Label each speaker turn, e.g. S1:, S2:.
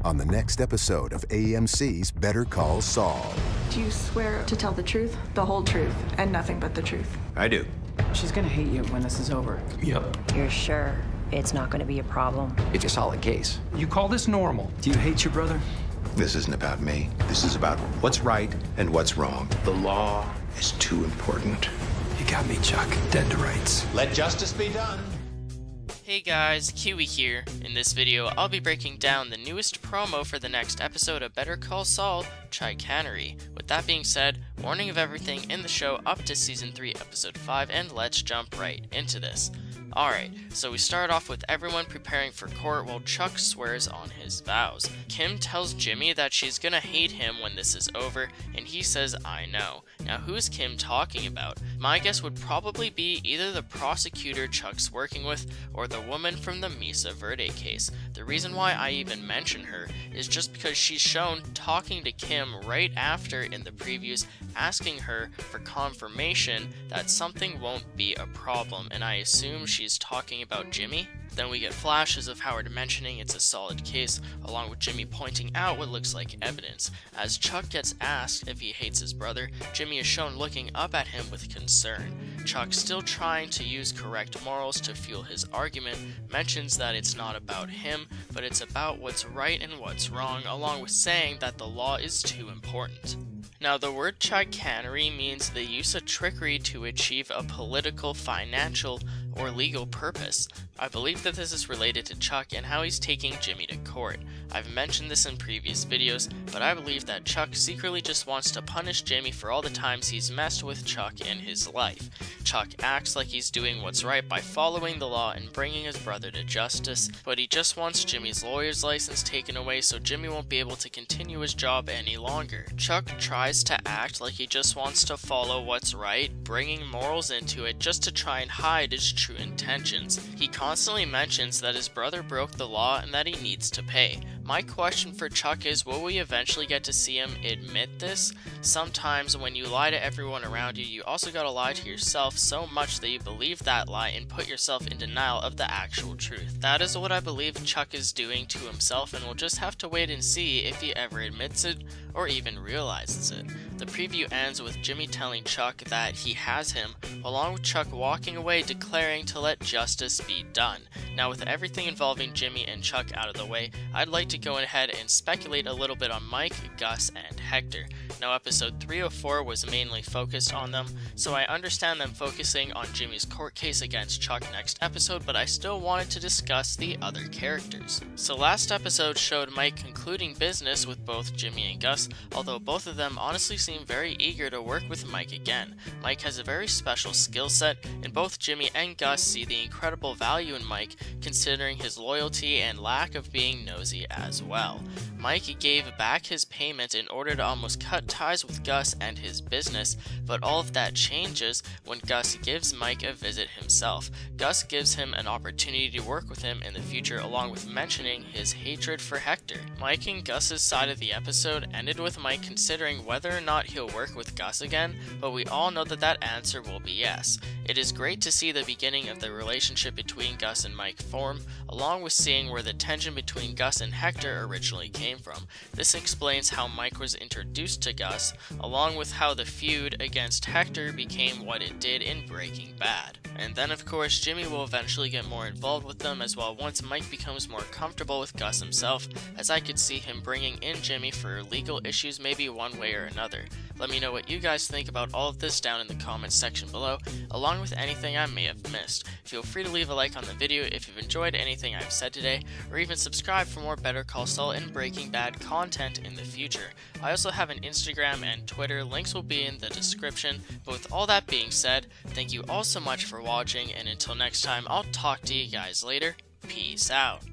S1: on the next episode of AMC's Better Call Saul.
S2: Do you swear to tell the truth, the whole truth, and nothing but the truth?
S3: I do.
S4: She's gonna hate you when this is over.
S3: Yep.
S5: You're sure it's not gonna be a problem?
S3: It's a solid case.
S6: You call this normal? Do you hate your brother?
S3: This isn't about me. This is about what's right and what's wrong. The law is too important.
S6: You got me, Chuck. Dead to rights.
S3: Let justice be done.
S7: Hey guys, Kiwi here. In this video, I'll be breaking down the newest promo for the next episode of Better Call Saul, Chicanery. With that being said, warning of everything in the show up to Season 3, Episode 5, and let's jump right into this. Alright, so we start off with everyone preparing for court while Chuck swears on his vows. Kim tells Jimmy that she's gonna hate him when this is over, and he says, I know. Now who's Kim talking about? My guess would probably be either the prosecutor Chuck's working with, or the woman from the Mesa Verde case. The reason why I even mention her is just because she's shown talking to Kim right after in the previews, asking her for confirmation that something won't be a problem, and I assume she's talking about Jimmy. Then we get flashes of Howard mentioning it's a solid case, along with Jimmy pointing out what looks like evidence. As Chuck gets asked if he hates his brother, Jimmy is shown looking up at him with concern. Chuck, still trying to use correct morals to fuel his argument, mentions that it's not about him, but it's about what's right and what's wrong, along with saying that the law is too important. Now, the word chicanery means the use of trickery to achieve a political, financial, or legal purpose. I believe that this is related to Chuck and how he's taking Jimmy to court. I've mentioned this in previous videos, but I believe that Chuck secretly just wants to punish Jimmy for all the times he's messed with Chuck in his life. Chuck acts like he's doing what's right by following the law and bringing his brother to justice, but he just wants Jimmy's lawyer's license taken away so Jimmy won't be able to continue his job any longer. Chuck tries to act like he just wants to follow what's right, bringing morals into it just to try and hide his true intentions. He constantly mentions that his brother broke the law and that he needs to pay. My question for Chuck is, will we eventually get to see him admit this? Sometimes when you lie to everyone around you, you also gotta lie to yourself so much that you believe that lie and put yourself in denial of the actual truth. That is what I believe Chuck is doing to himself, and we'll just have to wait and see if he ever admits it or even realizes it. The preview ends with Jimmy telling Chuck that he has him, along with Chuck walking away declaring to let justice be done. Now, with everything involving Jimmy and Chuck out of the way, I'd like to go ahead and speculate a little bit on Mike, Gus, and Hector. Now, episode 304 was mainly focused on them, so I understand them focusing on Jimmy's court case against Chuck next episode, but I still wanted to discuss the other characters. So last episode showed Mike concluding business with both Jimmy and Gus, although both of them honestly seem very eager to work with Mike again. Mike has a very special skill set, and both Jimmy and Gus see the incredible value in Mike, considering his loyalty and lack of being nosy as well. Mike gave back his payment in order to almost cut ties with Gus and his business, but all of that changes when Gus gives Mike a visit himself. Gus gives him an opportunity to work with him in the future, along with mentioning his hatred for Hector. Mike and Gus's side of the episode ended with Mike considering whether or not he'll work with Gus again, but we all know that that answer will be yes. It is great to see the beginning of the relationship between Gus and Mike form, along with seeing where the tension between Gus and Hector originally came from. This explains how Mike was introduced to Gus, along with how the feud against Hector became what it did in Breaking Bad. And then of course Jimmy will eventually get more involved with them as well once Mike becomes more comfortable with Gus himself, as I could see him bringing in Jimmy for legal issues maybe one way or another. Let me know what you guys think about all of this down in the comments section below, along with anything I may have missed. Feel free to leave a like on the video if you've enjoyed anything I've said today, or even subscribe for more Better Call Saul and Breaking Bad content in the future. I also have an Instagram and Twitter, links will be in the description. But with all that being said, thank you all so much for watching, and until next time, I'll talk to you guys later. Peace out.